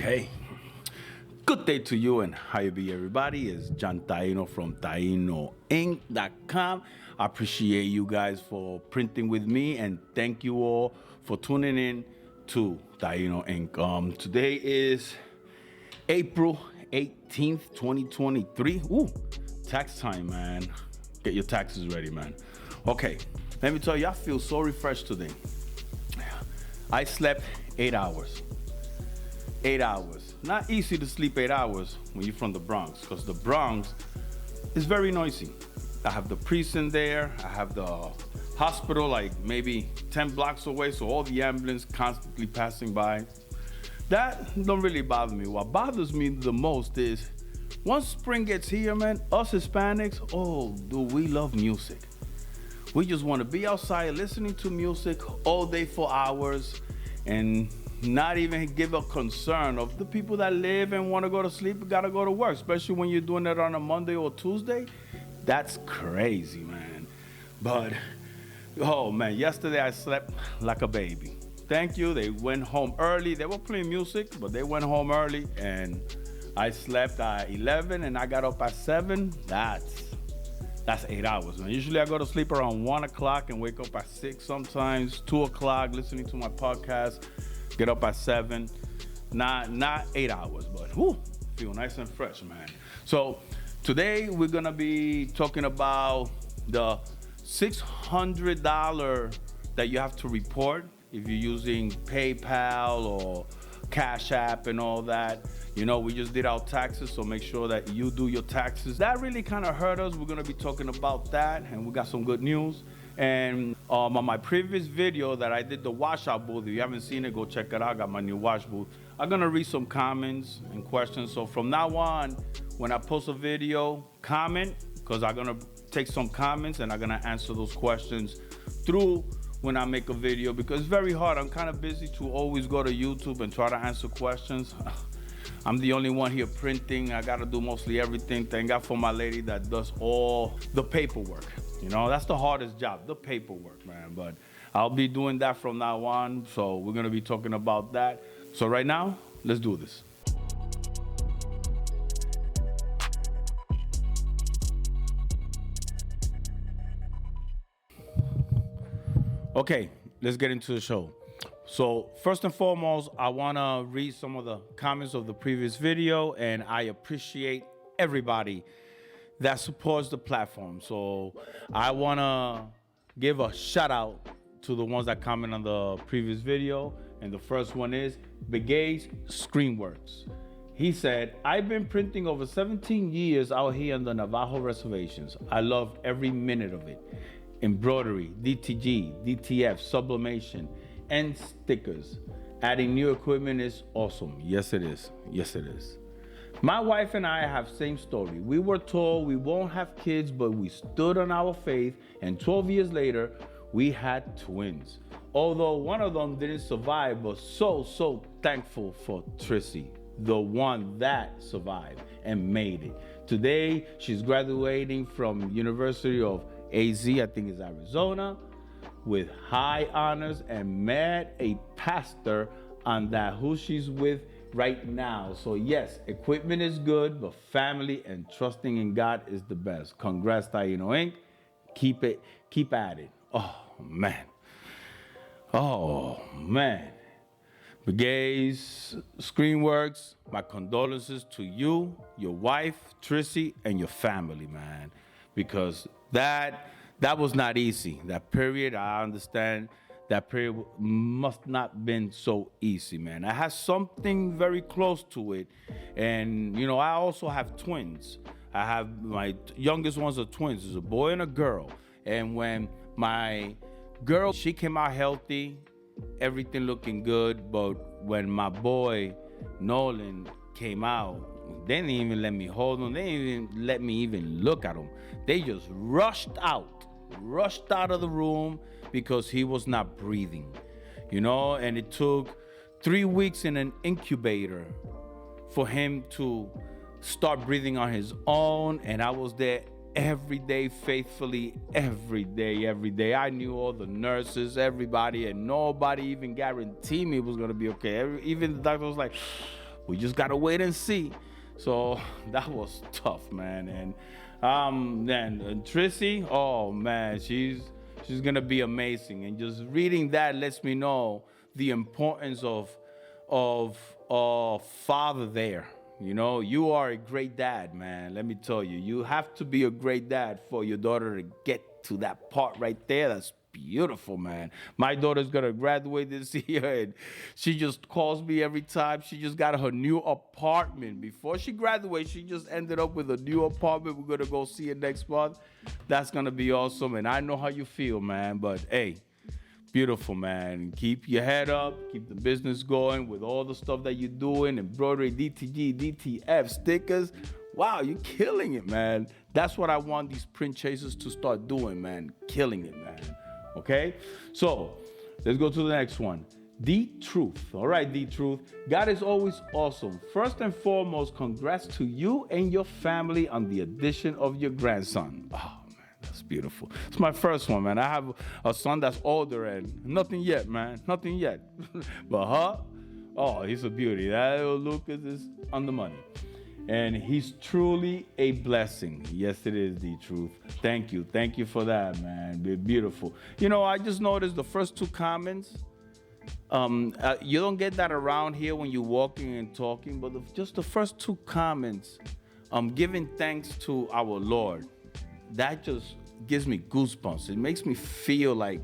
Okay. Good day to you and how you be, everybody. It's John Taino from tainoink.com. I appreciate you guys for printing with me and thank you all for tuning in to Taino Inc. Today is April 18th, 2023. Ooh, tax time, man. Get your taxes ready, man. Okay, let me tell you, I feel so refreshed today. I slept 8 hours. 8 hours. Not easy to sleep 8 hours when you're from the Bronx, because the Bronx is very noisy. I have the precinct there. I have the hospital like maybe 10 blocks away, so all the ambulance constantly passing by. That don't really bother me. What bothers me the most is once spring gets here, man, us Hispanics, oh, do we love music. We just want to be outside listening to music all day for hours and not even give a concern of the people that live and want to go to sleep, gotta go to work, especially when you're doing it on a Monday or Tuesday. That's crazy, man. But, oh man, yesterday I slept like a baby. Thank you, they went home early. They were playing music, but they went home early and I slept at 11 and I got up at 7. That's 8 hours, man. Usually I go to sleep around 1 o'clock and wake up at 6 sometimes, 2 o'clock, listening to my podcast. Get up at 7, not 8 hours, but whoo, feel nice and fresh, man. So today we're gonna be talking about the $600 that you have to report if you're using PayPal or CashApp and all that. You know, we just did our taxes, so make sure that you do your taxes. That really kind of hurt us. We're gonna be talking about that, and we got some good news. And on my previous video that I did the washout booth, if you haven't seen it, go check it out. I got my new wash booth. I'm gonna read some comments and questions. So from now on, when I post a video, comment, because I'm gonna take some comments and I'm gonna answer those questions through when I make a video, because it's very hard. I'm kind of busy to always go to YouTube and try to answer questions. I'm the only one here printing. I gotta do mostly everything. Thank God for my lady that does all the paperwork. You know, that's the hardest job, the paperwork, man. But I'll be doing that from now on. So we're gonna be talking about that. So right now, let's do this. Okay, let's get into the show. So first and foremost, I wanna read some of the comments of the previous video, and I appreciate everybody that supports the platform. So I wanna give a shout out to the ones that comment on the previous video. And the first one is Begay's Screenworks. He said, I've been printing over 17 years out here on the Navajo reservations. I loved every minute of it. Embroidery, DTG, DTF, sublimation, and stickers. Adding new equipment is awesome. Yes, it is. Yes, it is. My wife and I have same story. We were told we won't have kids, but we stood on our faith, and 12 years later, we had twins. Although one of them didn't survive, but so thankful for Trissy, the one that survived and made it. Today, she's graduating from University of AZ, I think it's Arizona, with high honors and met a pastor on that who she's with right now. So yes, equipment is good, but family and trusting in God is the best. Congrats, Taino Inc. Keep at it. Oh man. Begay's Screenworks, my condolences to you, your wife, Trissy, and your family, man. Because that was not easy. That period, I understand. That period must not been so easy, man. I had something very close to it. And, you know, I also have twins. I have my youngest ones are twins. There's a boy and a girl. And when my girl, she came out healthy, everything looking good. But when my boy, Nolan, came out, they didn't even let me hold him. They didn't even let me even look at him. They just rushed out of the room because he was not breathing, you know, and it took 3 weeks in an incubator for him to start breathing on his own. And I was there every day, faithfully, every day. I knew all the nurses, everybody, and nobody even guaranteed me it was gonna be okay. Even the doctor was like, We just gotta wait and see. So that was tough, man. And then Trissy, oh man, she's gonna be amazing. And just reading that lets me know the importance of father there. You know, you are a great dad, man. Let me tell you, you have to be a great dad for your daughter to get to that part right there. That's beautiful, man. My daughter's gonna graduate this year, and she just calls me every time. She just got her new apartment. Before she graduates, she just ended up with a new apartment. We're gonna go see it next month. That's gonna be awesome, and I know how you feel, man. But hey, beautiful, man. Keep your head up. Keep the business going with all the stuff that you're doing. Embroidery, DTG, DTF, stickers. Wow, you're killing it, man. That's what I want these print chasers to start doing, man. Killing it, man. Okay? So, let's go to the next one. The Truth. All right, The Truth. God is always awesome. First and foremost, congrats to you and your family on the addition of your grandson. Oh, that's beautiful. It's my first one, man. I have a son that's older and nothing yet, man. Nothing yet. But oh, he's a beauty. That little Lucas is on the money. And he's truly a blessing. Yes, it is, The Truth. Thank you. Thank you for that, man. Beautiful. You know, I just noticed the first two comments. You don't get that around here when you're walking and talking, but just the first two comments, giving thanks to our Lord. That just gives me goosebumps. It makes me feel like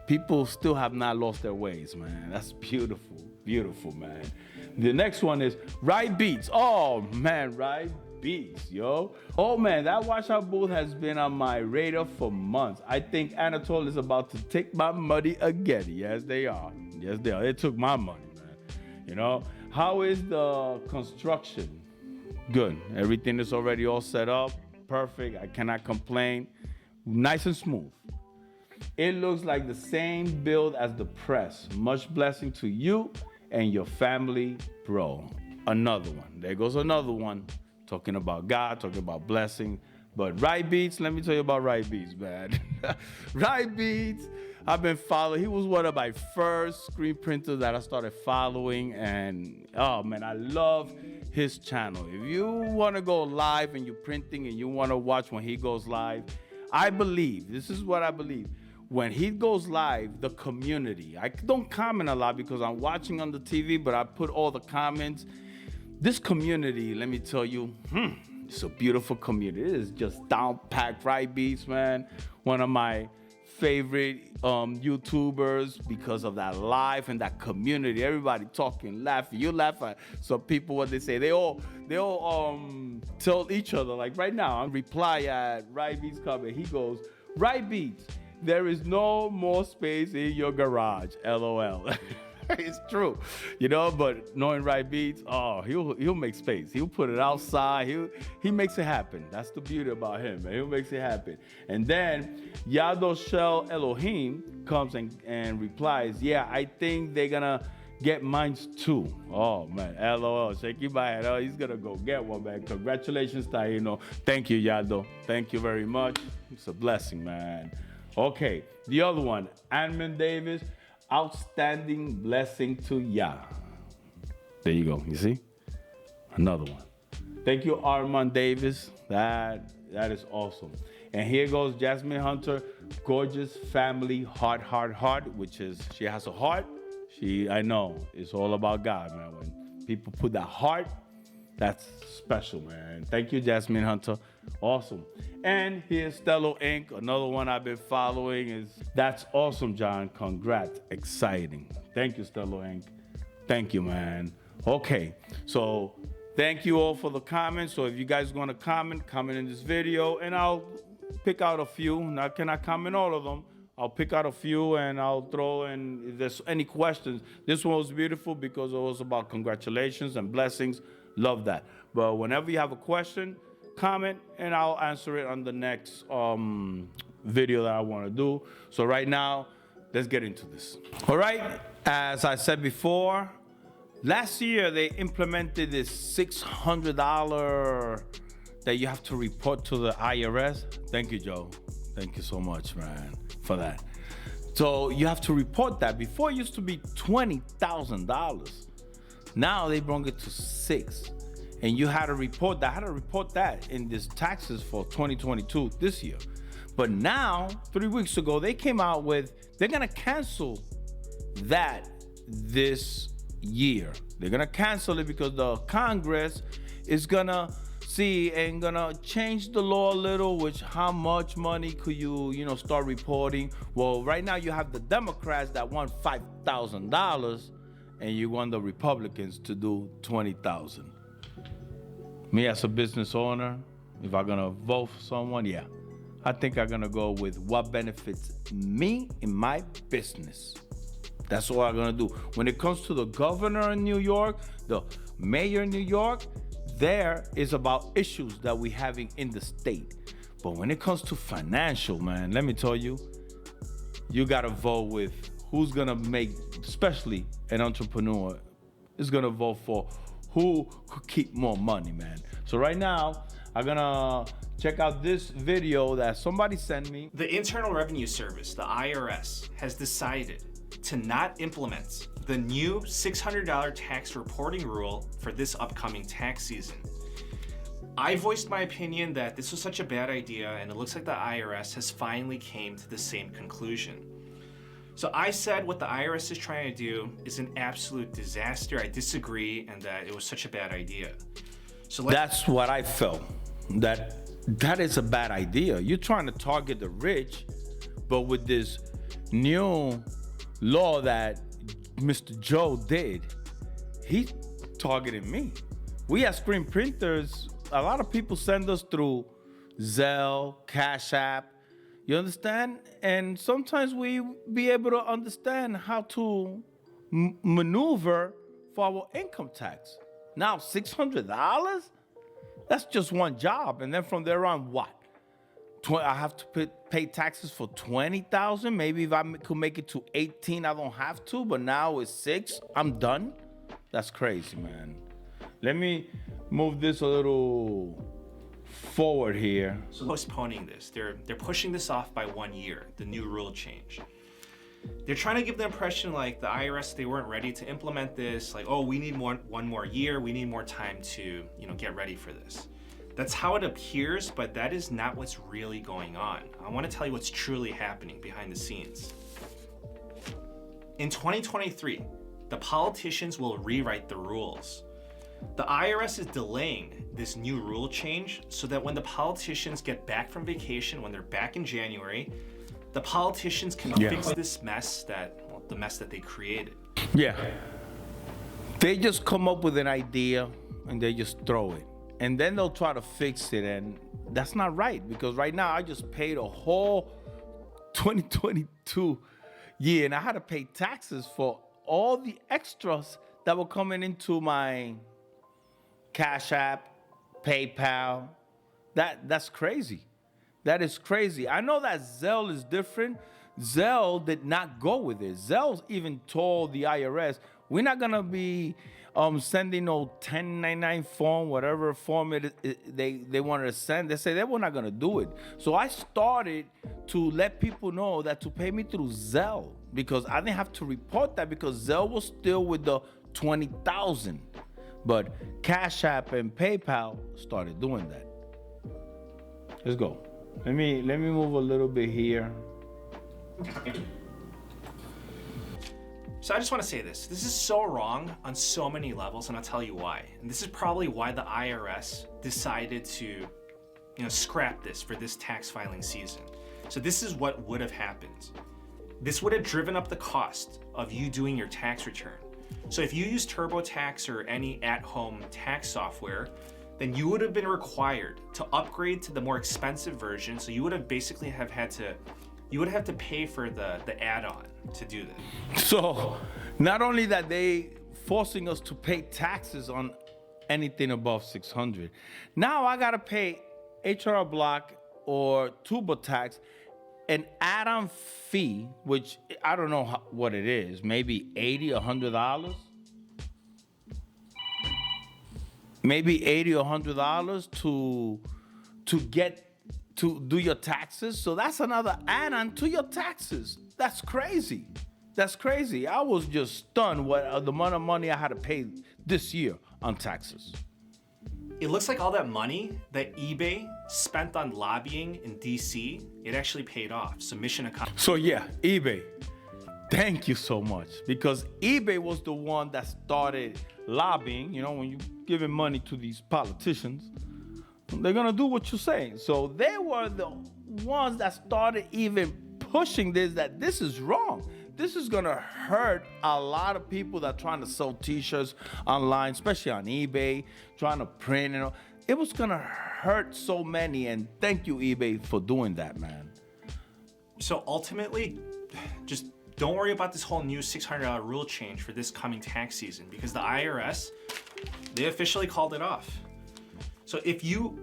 people still have not lost their ways, man. That's beautiful. Beautiful, man. The next one is Ride Beats. Oh, man, Ride Beats, yo. Oh, man, that washout booth has been on my radar for months. I think Anatole is about to take my money again. Yes, they are. Yes, they are. They took my money, man. You know, how is the construction? Good. Everything is already all set up. Perfect. I cannot complain. Nice and smooth. It looks like the same build as the press. Much blessing to you and your family, bro. Another one. There goes another one. Talking about God, talking about blessing. But Ride Beats, let me tell you about Ride Beats, man. Ride Beats, I've been following. He was one of my first screen printers that I started following. And, oh, man, I love his channel. If you want to go live and you're printing and you want to watch when he goes live, I believe, this is what I believe. When he goes live, the community, I don't comment a lot because I'm watching on the TV, but I put all the comments. This community, let me tell you, it's a beautiful community. It is just down-packed. Ride Beats, man. One of my favorite YouTubers because of that live and that community. Everybody talking, laughing. You laugh at some people, what they say. They all tell each other. Like right now, I reply at Ride Beats comment. He goes, Ride Beats, there is no more space in your garage, LOL. It's true, you know, but knowing Ride Beats, oh, he'll make space. He'll put it outside. He makes it happen. That's the beauty about him, man. He'll makes it happen. And then Yadoshel Elohim comes and replies, yeah, I think they're gonna get mines too. Oh man, LOL, shaking my head. Oh, he's gonna go get one, man. Congratulations, Taino. Thank you, Yado. Thank you very much. It's a blessing, man. Okay, the other one, Anman Davis. Outstanding blessing to Yah. There you go. You see? Another one. Thank you, Armand Davis. That is awesome. And here goes Jasmine Hunter. Gorgeous family, heart, which is, she has a heart. I know, it's all about God, man. When people put that heart, that's special, man. Thank you, Jasmine Hunter. Awesome. And here's Stello Inc., another one I've been following. That's awesome, John. Congrats. Exciting. Thank you, Stello Inc. Thank you, man. Okay, so thank you all for the comments. So if you guys want to comment in this video, and I'll pick out a few. Now, can I comment all of them? I'll pick out a few and I'll throw in, if there's any questions. This one was beautiful because it was about congratulations and blessings. Love that. But whenever you have a question, comment, and I'll answer it on the next video that I want to do. So right now, let's get into this. All right, as I said before, last year they implemented this $600 that you have to report to the IRS. Thank you, Joe. Thank you so much, man, for that. So you have to report that. Before it used to be $20,000. Now they brought it to 6. And you had to report that. I had to report that in this taxes for 2022 this year. But now, 3 weeks ago, they came out with, they're gonna cancel that this year. They're gonna cancel it because the Congress is gonna see and gonna change the law a little, which how much money could you start reporting. Well, right now you have the Democrats that want $5,000 and you want the Republicans to do 20,000. Me as a business owner, if I'm gonna vote for someone, yeah, I think I'm gonna go with what benefits me in my business. That's what I'm gonna do. When it comes to the governor in New York, the mayor in New York, there is about issues that we having in the state. But when it comes to financial, man, let me tell you, you gotta vote with who's gonna make, especially an entrepreneur, is gonna vote for who could keep more money, man. So right now, I'm gonna check out this video that somebody sent me. The Internal Revenue Service, the IRS, has decided to not implement the new $600 tax reporting rule for this upcoming tax season. I voiced my opinion that this was such a bad idea, and it looks like the IRS has finally came to the same conclusion. So I said what the IRS is trying to do is an absolute disaster. I disagree, and that it was such a bad idea. So that's what I felt. That is a bad idea. You're trying to target the rich, but with this new law that Mr. Joe did, he targeted me. We as screen printers, a lot of people send us through Zelle, CashApp, you understand? And sometimes we be able to understand how to maneuver for our income tax. Now, $600? That's just one job. And then from there on, what? I have to pay taxes for $20,000. Maybe if I could make it to 18, I don't have to. But now it's 6. I'm done. That's crazy, man. Let me move this a little forward here. So postponing this, they're pushing this off by 1 year. The new rule change. They're trying to give the impression like the IRS, they weren't ready to implement this. Like, oh, we need one more year. We need more time to get ready for this. That's how it appears, but that is not what's really going on. I want to tell you what's truly happening behind the scenes. In 2023, the politicians will rewrite the rules. The IRS is delaying this new rule change so that when the politicians get back from vacation, when they're back in January, the politicians can fix this mess the mess that they created. Yeah. They just come up with an idea and they just throw it. And then they'll try to fix it, and that's not right, because right now I just paid a whole 2022 year, and I had to pay taxes for all the extras that were coming into my CashApp, PayPal. That's crazy. That is crazy. I know that Zelle is different. Zelle did not go with it. Zelle even told the IRS, we're not gonna be sending no 1099 form, whatever form they wanted to send. They say they were not gonna do it. So I started to let people know that to pay me through Zelle, because I didn't have to report that, because Zelle was still with the 20,000. But Cash App and PayPal started doing that. Let's go. Let me move a little bit here. So I just want to say this. This is so wrong on so many levels, and I'll tell you why. And this is probably why the IRS decided to, scrap this for this tax filing season. So this is what would have happened. This would have driven up the cost of you doing your tax return. So if you use TurboTax or any at-home tax software, then you would have been required to upgrade to the more expensive version. So you would have basically had to pay for the add-on to do that. So not only that, they forcing us to pay taxes on anything above 600. Now I gotta pay HR block or TurboTax an add-on fee, which I don't know what it is, maybe $80 or $100. Maybe $80 or $100 to do your taxes. So that's another add-on to your taxes. That's crazy. That's crazy. I was just stunned what the amount of money I had to pay this year on taxes. It looks like all that money that eBay spent on lobbying in DC, it actually paid off. So mission accomplished. So yeah, eBay, thank you so much, because eBay was the one that started lobbying. You know, when you're giving money to these politicians, they're gonna do what you say. So they were the ones that started even pushing this, that this is wrong. This is gonna hurt a lot of people that are trying to sell t-shirts online, especially on eBay, trying to print and all. It was gonna hurt so many, and thank you, eBay, for doing that, man. So ultimately, just don't worry about this whole new $600 rule change for this coming tax season, because the IRS, they officially called it off. So if you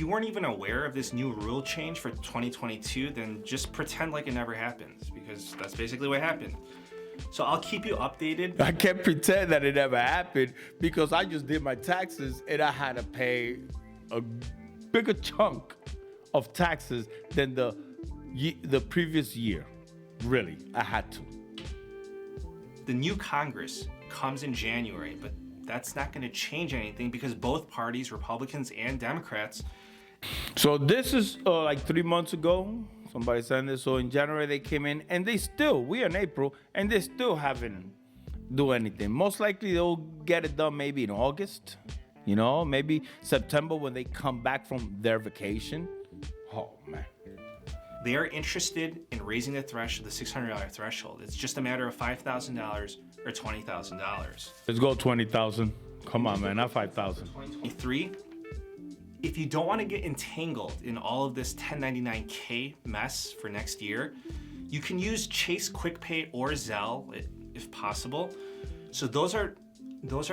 weren't even aware of this new rule change for 2022, then just pretend like it never happened, because that's basically what happened. So I'll keep you updated. I can't pretend that it never happened, because I just did my taxes and I had to pay a bigger chunk of taxes than the previous year. Really, I had to. The new Congress comes in January, but that's not going to change anything because both parties, Republicans and Democrats. So this is like 3 months ago. Somebody said this. So in January they came in, and we're in April, and they still haven't do anything. Most likely they'll get it done maybe in August, you know, maybe September when they come back from their vacation. Oh man. They are interested in raising the threshold, the $600 threshold. It's just a matter of $5,000 or $20,000. Let's go 20,000. Come on, man, not 5,000. 2023. If you don't want to get entangled in all of this 1099K mess for next year, you can use Chase QuickPay or Zelle if possible. So those are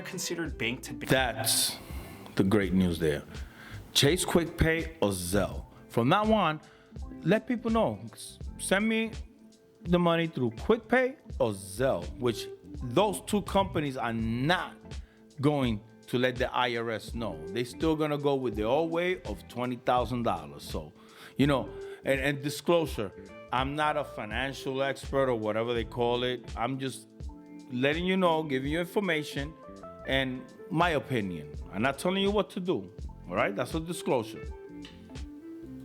considered bank to bank. That's the great news there. Chase QuickPay or Zelle. From now on, let people know. Send me the money through QuickPay or Zelle, which those two companies are not going to let the IRS know. They're still gonna go with the old way of $20,000. So, you know, and disclosure, I'm not a financial expert or whatever they call it. I'm just letting you know, giving you information and my opinion. I'm not telling you what to do. All right, that's a disclosure.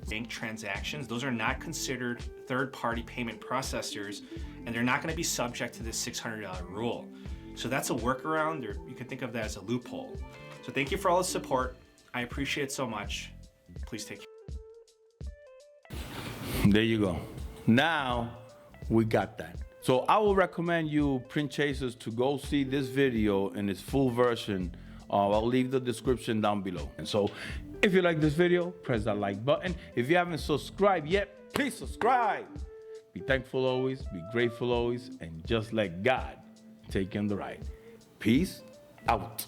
Bank transactions, those are not considered third-party payment processors, and they're not going to be subject to this $600 rule. So that's a workaround, or you can think of that as a loophole. So thank you for all the support. I appreciate it so much. Please take care. There you go. Now we got that. So I will recommend you print chasers to go see this video in its full version. I'll leave the description down below. And so if you like this video, press that like button. If you haven't subscribed yet, please subscribe. Be thankful always, be grateful always, and just let God take you on the ride. Peace out.